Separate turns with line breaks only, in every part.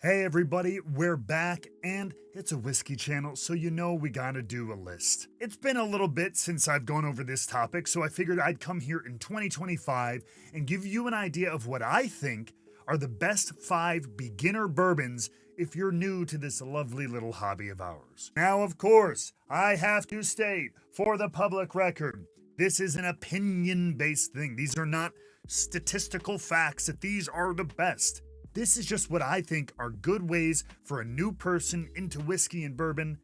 Hey everybody, we're back, and it's a whiskey channel, so you know we gotta do a list. It's been a little bit since I've gone over this topic, so I figured I'd come here in 2025 and give you an idea of what I think are the best 5 beginner bourbons if you're new to this lovely little hobby of ours. Now, of course, I have to state, for the public record, this is an opinion-based thing. These are not statistical facts that these are the best. This is just what I think are good ways for a new person into whiskey and bourbon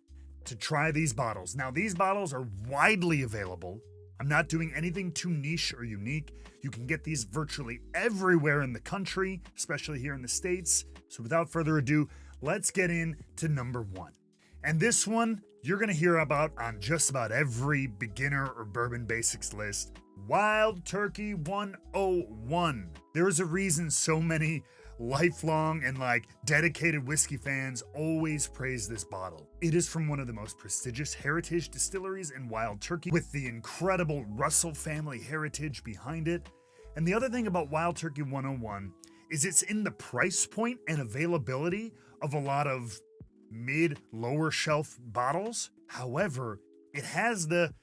to try these bottles. Now, these bottles are widely available. I'm not doing anything too niche or unique. You can get these virtually everywhere in the country, especially here in the States. So without further ado, let's get into number 1. And this one you're going to hear about on just about every beginner or bourbon basics list. Wild Turkey 101. There is a reason so many lifelong and dedicated whiskey fans always praise this bottle. It is from one of the most prestigious heritage distilleries in Wild Turkey, with the incredible Russell family heritage behind it. And the other thing about Wild Turkey 101 is it's in the price point and availability of a lot of lower shelf bottles. However, it has the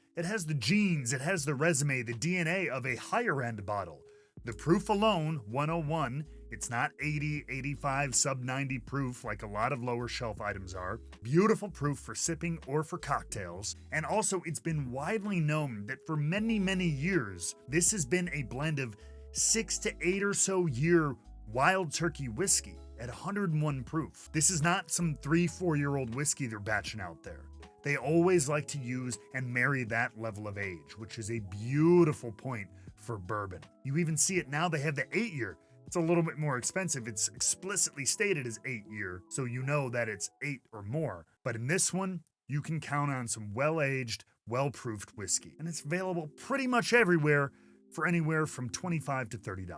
genes, it has the resume, the DNA of a higher end bottle. The proof alone, 101, it's not 80, 85, sub 90 proof like a lot of lower shelf items are. Beautiful proof for sipping or for cocktails. And also, it's been widely known that for many, many years, this has been a blend of 6 to 8 or so year Wild Turkey whiskey at 101 proof. This is not some 3-4-year-old whiskey they're batching out there. They always like to use and marry that level of age, which is a beautiful point for bourbon. You even see it now, they have the 8-year. It's a little bit more expensive. It's explicitly stated as 8-year, so you know that it's 8 or more. But in this one, you can count on some well-aged, well-proofed whiskey. And it's available pretty much everywhere for anywhere from $25 to $30.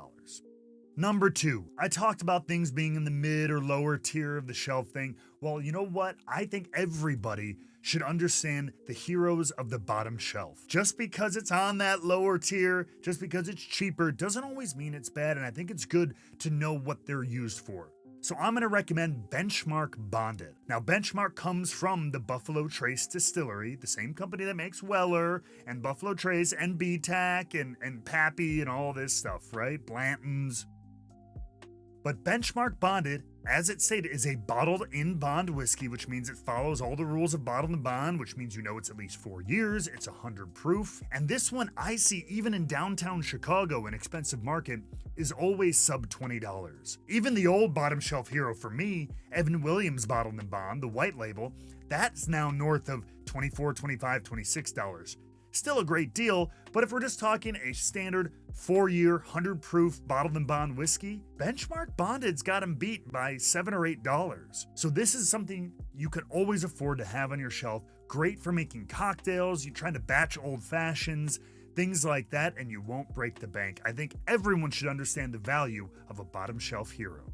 Number 2, I talked about things being in the mid or lower tier of the shelf thing. Well, you know what? I think everybody should understand the heroes of the bottom shelf. Just because it's on that lower tier, just because it's cheaper, doesn't always mean it's bad, and I think it's good to know what they're used for. So I'm going to recommend Benchmark Bonded. Now, Benchmark comes from the Buffalo Trace Distillery, the same company that makes Weller and Buffalo Trace and BTAC and Pappy and all this stuff, right? Blanton's. But Benchmark Bonded, as it stated, is a bottled in bond whiskey, which means it follows all the rules of bottled in bond, which means you know it's at least 4 years, it's 100 proof. And this one I see even in downtown Chicago, an expensive market, is always sub $20. Even the old bottom shelf hero for me, Evan Williams bottled in bond, the white label, that's now north of $24, $25, $26. Still a great deal, but if we're just talking a standard 4-year, 100 proof bottled in bond whiskey, Benchmark Bonded's got them beat by $7 or $8. So this is something you can always afford to have on your shelf. Great for making cocktails, you're trying to batch old fashions, things like that, and you won't break the bank. I think everyone should understand the value of a bottom shelf hero.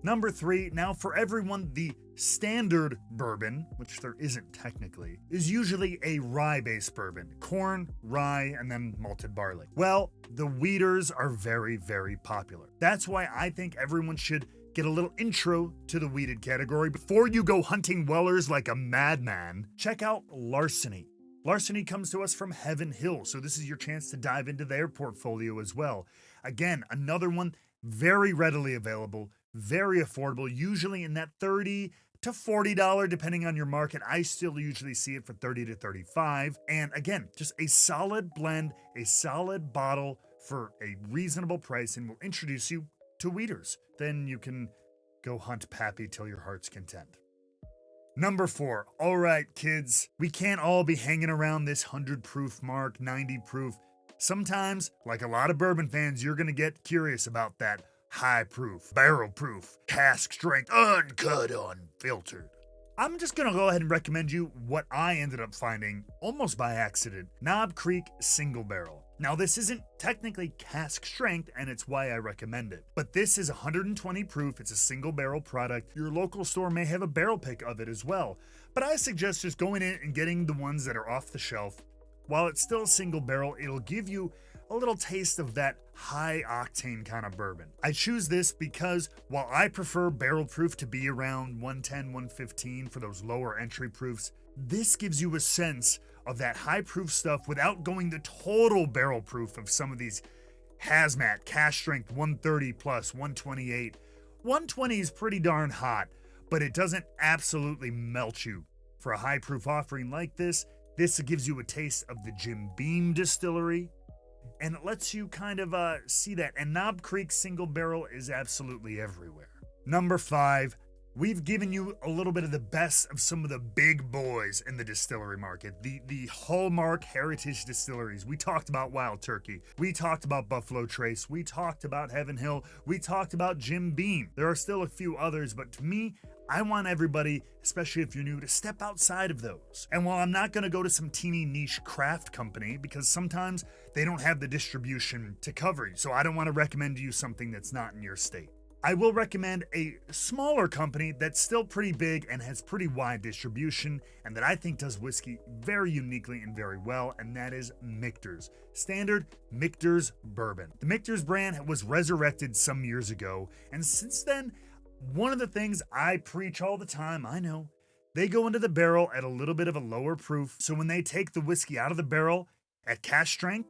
Number 3, now for everyone, the standard bourbon, which there isn't technically, is usually a rye-based bourbon. Corn, rye, and then malted barley. Well, the wheaters are very, very popular. That's why I think everyone should get a little intro to the wheated category. Before you go hunting Wellers like a madman, check out Larceny. Larceny comes to us from Heaven Hill, so this is your chance to dive into their portfolio as well. Again, another one very readily available, very affordable, usually in that $30 to $40 depending on your market. I still usually see it for $30 to $35. And again, just a solid blend, a solid bottle for a reasonable price, and we'll introduce you to wheaters. Then you can go hunt Pappy till your heart's content. Number 4, all right, kids, we can't all be hanging around this 100 proof mark, 90 proof. Sometimes, like a lot of bourbon fans, you're going to get curious about that high proof, barrel proof, cask strength, uncut, unfiltered. I'm just going to go ahead and recommend you what I ended up finding almost by accident, Knob Creek Single Barrel. Now, this isn't technically cask strength, and it's why I recommend it. But this is 120 proof. It's a single barrel product. Your local store may have a barrel pick of it as well. But I suggest just going in and getting the ones that are off the shelf. While it's still a single barrel, it'll give you a little taste of that high octane kind of bourbon. I choose this because while I prefer barrel proof to be around 110, 115 for those lower entry proofs, this gives you a sense of that high proof stuff without going the total barrel proof of some of these hazmat, cash strength 130 plus, 128. 120 is pretty darn hot, but it doesn't absolutely melt you. For a high proof offering like this gives you a taste of the Jim Beam distillery, and it lets you kind of see that. And Knob Creek single barrel is absolutely everywhere. Number 5, we've given you a little bit of the best of some of the big boys in the distillery market, the hallmark heritage distilleries. We talked about Wild Turkey, we talked about Buffalo Trace, we talked about Heaven Hill, we talked about Jim Beam. There are still a few others, but to me, I want everybody, especially if you're new, to step outside of those. And while I'm not going to go to some teeny niche craft company, because sometimes they don't have the distribution to cover you, so I don't want to recommend to you something that's not in your state. I will recommend a smaller company that's still pretty big and has pretty wide distribution, and that I think does whiskey very uniquely and very well, and that is Michter's. Standard Michter's Bourbon. The Michter's brand was resurrected some years ago, and since then, one of the things I preach all the time, I know, they go into the barrel at a little bit of a lower proof, so when they take the whiskey out of the barrel at cash strength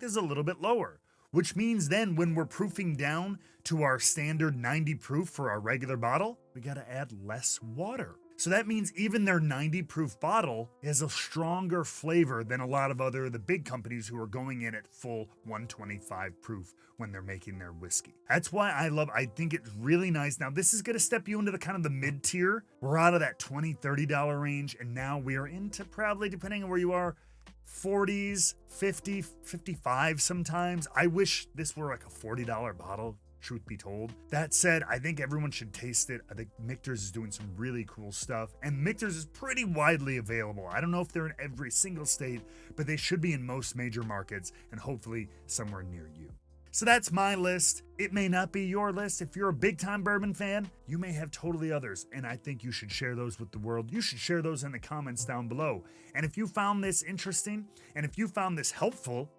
is a little bit lower, which means then when we're proofing down to our standard 90 proof for our regular bottle, we got to add less water. So that means even their 90 proof bottle has a stronger flavor than a lot of the big companies who are going in at full 125 proof when they're making their whiskey. That's why I think it's really nice. Now this is going to step you into the kind of the mid tier. We're out of that $20, $30 range, and now we're into probably, depending on where you are, 40s, 50, 55 sometimes. I wish this were like a $40 bottle, truth be told. That said, I think everyone should taste it. I think Michter's is doing some really cool stuff, and Michter's is pretty widely available. I don't know if they're in every single state, but they should be in most major markets and hopefully somewhere near you. So that's my list. It may not be your list. If you're a big time bourbon fan, you may have totally others, and I think you should share those with the world. You should share those in the comments down below. And if you found this interesting, and if you found this helpful,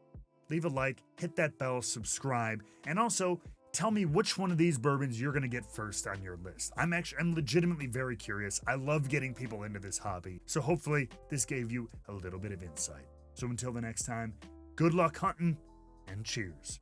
leave a like, hit that bell, subscribe, and also tell me which one of these bourbons you're going to get first on your list. I'm legitimately very curious. I love getting people into this hobby. So hopefully this gave you a little bit of insight. So until the next time, good luck hunting and cheers.